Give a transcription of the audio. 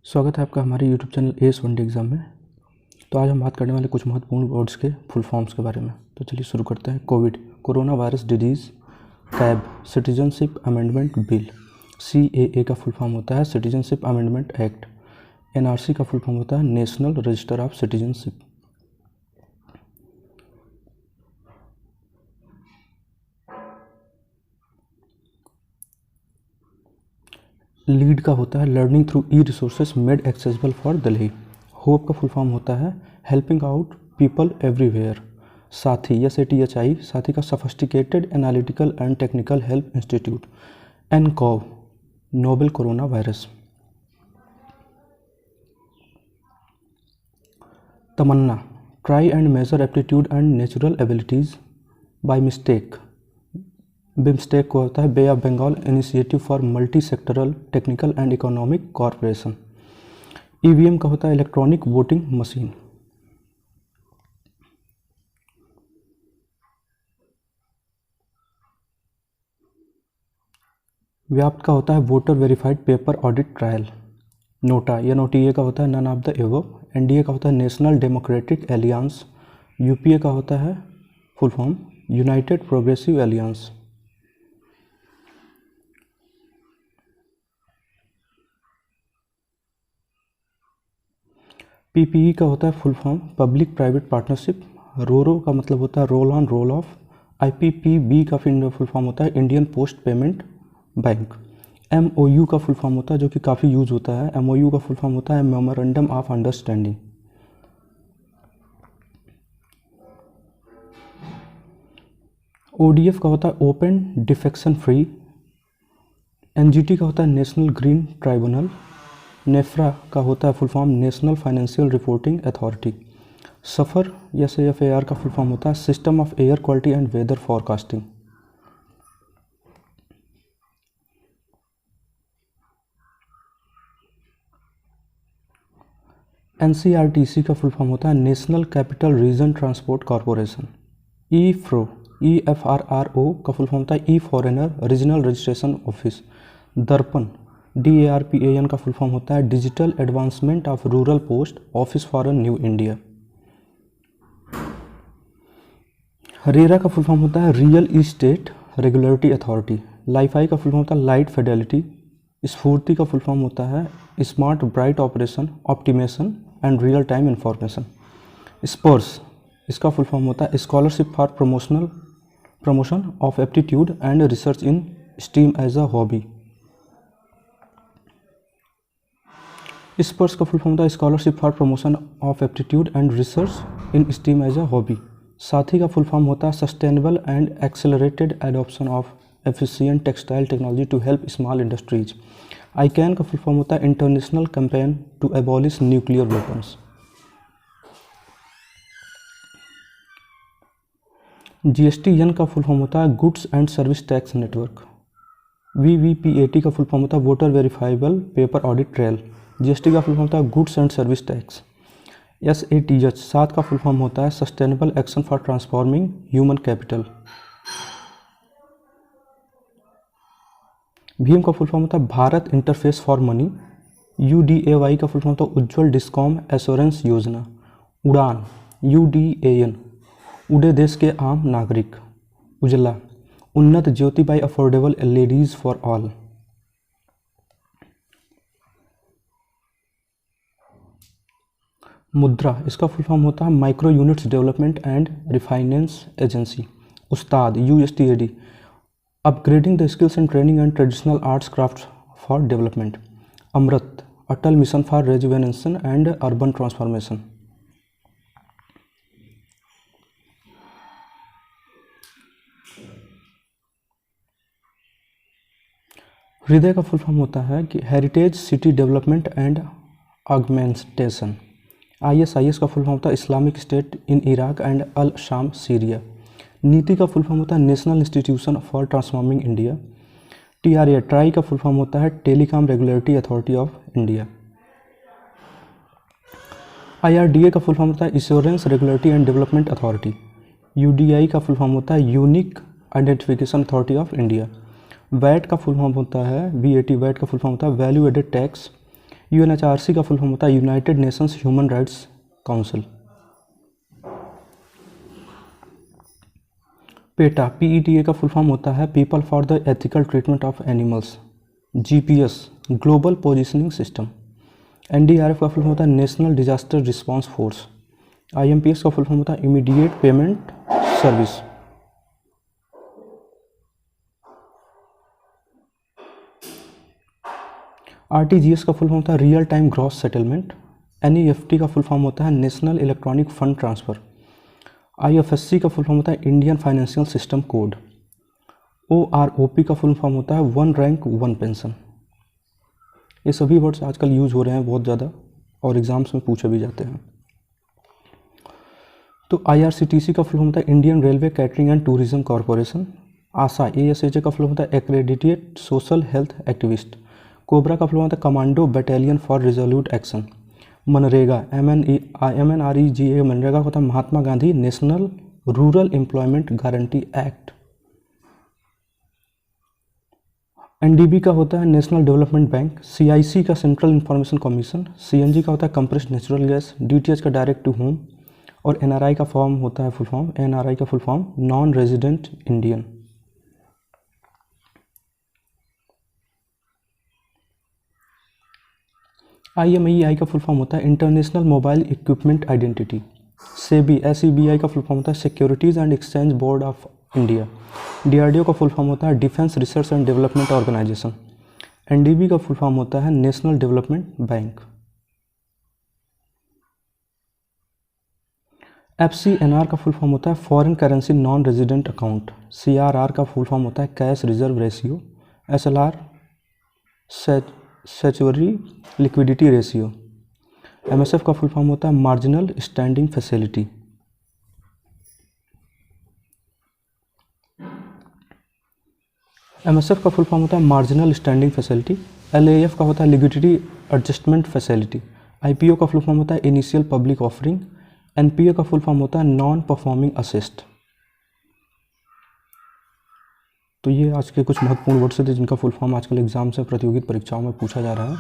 स्वागत है आपका हमारे YouTube चैनल AS1D एग्ज़ाम में। तो आज हम बात करने वाले कुछ महत्वपूर्ण वर्ड्स के फुल फॉर्म्स के बारे में। तो चलिए शुरू करते हैं। COVID, corona virus disease. CAB, citizenship amendment bill. CAA का फुल फॉर्म होता है सिटीजनशिप अमेंडमेंट एक्ट। NRC का फुल फॉर्म होता है national register of citizenship. LEAD का होता है learning through e resources made accessible for Delhi. HOPE का फुल फॉर्म होता है helping out people everywhere. SATHI SATHI, SATHI का sophisticated analytical and technical help institute. NCOV, novel corona virus. TAMANNA, try and major aptitude and natural abilities by mistake. BIMSTEC को होता है Bay of Bengal initiative for multi sectoral technical and economic corporation. EVM का होता है electronic voting machine. व्याप्त का होता है voter verified paper audit trial. NOTA NOTA का होता है none of the above. NDA का होता है नेशनल डेमोक्रेटिक एलियंस। UPA का होता है full form United Progressive Alliance. PPE का होता है full form public private partnership. RoRo का मतलब होता है roll on roll off. IPPB का फुल फॉर्म होता है Indian post payment bank. MOU का फुल फॉर्म होता है जो कि काफ़ी यूज होता है। MOU का फुल फॉर्म होता है मेमोरेंडम ऑफ अंडरस्टैंडिंग। ODF का होता है ओपन डिफेक्शन फ्री। NGT का होता है नेशनल ग्रीन ट्राइब्यूनल। नेफ्रा का होता है full form national financial reporting authority. Safar SAFAR का फुल फॉर्म होता है system of air quality and weather forecasting. NCRTC का फुल फॉर्म होता है national capital region transport corporation. EFRO का फुल फॉर्म होता है E foreigner regional registration office. Darpan DARPAN का फुल फॉर्म होता है digital advancement of rural post office for new India. RERA का फुल फॉर्म होता है real estate regulatory authority. Li-Fi का फुल फॉर्म होता है लाइट फिडेलिटी। स्फूर्ति का फुल फॉर्म होता है smart bright operation optimisation and real time information. स्पर्स, इसका फुल फॉर्म होता है scholarship for promotion of aptitude and research in steam as a hobby. स्पर्स का फुल फॉर्म होता है scholarship for promotion of aptitude and research in steam as a hobby. साथी का फुल फॉर्म होता है sustainable and accelerated adoption of efficient textile technology to help small industries. ICAN का full form होता है international campaign to abolish nuclear weapons. GSTN का full form होता है goods and service tax network. VVPAT का full form होता है voter verifiable paper audit trail. GST का फुल फॉर्म होता है goods and service tax. SATH 7 का फुल फॉर्म होता है sustainable action for transforming human capital. भीम का फुल फॉर्म होता है Bharat interface for money. UDAY का फुल फॉर्म होता है उज्ज्वल डिस्कॉम एश्योरेंस योजना। उड़ान UDAN उड़े देश के आम नागरिक। उजला उन्नत ज्योति by affordable LEDs for all. मुद्रा, इसका फुल फॉर्म होता है micro units development and refinance agency. उस्ताद USTAD upgrading the skills and training and traditional arts craft for development. अमृत Atal mission for rejuvenation and urban transformation. हृदय का full form होता है कि heritage city development and augmentation. ISIS का full form होता है Islamic state in Iraq and अल शाम सीरिया। नीति का फुल फॉर्म होता है national institution for transforming India. TRA TRAI का फुल फॉर्म होता है telecom regulatory authority of India. IRDA का फुल फॉर्म होता है insurance regulatory and development authority. UDI का फुल फॉर्म होता है unique identification authority of India. VAT का फुल फॉर्म होता है VAT, वैट का फुल फॉर्म होता है वैल्यू एडेड टैक्स UNHRC का फुल फॉर्म होता है united nations human rights council. PETA PETA का फुल फॉर्म होता है people for the ethical treatment of animals. GPS global positioning system. NDRF का फुल फॉर्म होता है national disaster response force. IMPS का फुल फॉर्म होता है इमीडिएट पेमेंट सर्विस। RTGS का फुल फॉर्म होता है real time gross settlement. NEFT का फुल फॉर्म होता है national electronic fund transfer. IFSC का फुल फॉर्म होता है Indian financial system code. OROP का फुल फॉर्म होता है वन रैंक वन पेंशन। ये सभी वर्ड्स आजकल यूज़ हो रहे हैं बहुत ज़्यादा और एग्ज़ाम्स में पूछे भी जाते हैं। तो IRCTC का फुल फॉर्म होता है Indian railway catering and tourism corporation. ASA ASHA का फुल फॉर्म होता है accredited social health activist. Cobra का फुल फॉर्म होता है commando battalion for resolute action. MNREGA MNREGA MNREGA होता है Mahatma Gandhi national rural employment guarantee act. NDB का होता है नेशनल डेवलपमेंट बैंक। CIC का सेंट्रल इंफॉर्मेशन कमीशन। CNG का होता है कंप्रेस्ड नेचुरल गैस। DTH का डायरेक्ट टू होम। और NRI का फॉर्म होता है फुल फॉर्म NRI का full form non resident Indian. IMEI का फुल फॉर्म होता है international mobile equipment identity. SEBI SEBI का फुल फॉर्म होता है securities and exchange board of India. DRDO का फुल फॉर्म होता है defence research and development organisation. NDB का फुल फॉर्म होता है नेशनल डेवलपमेंट बैंक। FCNR का फुल फॉर्म होता है foreign currency non resident account. CRR का फुल फॉर्म होता है cash reserve ratio. SLR statutory liquidity ratio. MSF का फुल फॉर्म होता है मार्जिनल स्टैंडिंग फैसिलिटी। MSF का फुल फॉर्म होता है मार्जिनल स्टैंडिंग फैसिलिटी। LAF का होता है लिक्विडिटी एडजस्टमेंट फैसिलिटी। IPO का फुल फॉर्म होता है इनिशियल पब्लिक ऑफरिंग। NPA का फुल फॉर्म होता है नॉन परफॉर्मिंग असिस्ट। तो ये आज के कुछ महत्वपूर्ण वर्ड्स थे जिनका फुल फॉर्म आजकल एग्जाम से प्रतियोगित परीक्षाओं में पूछा जा रहा है।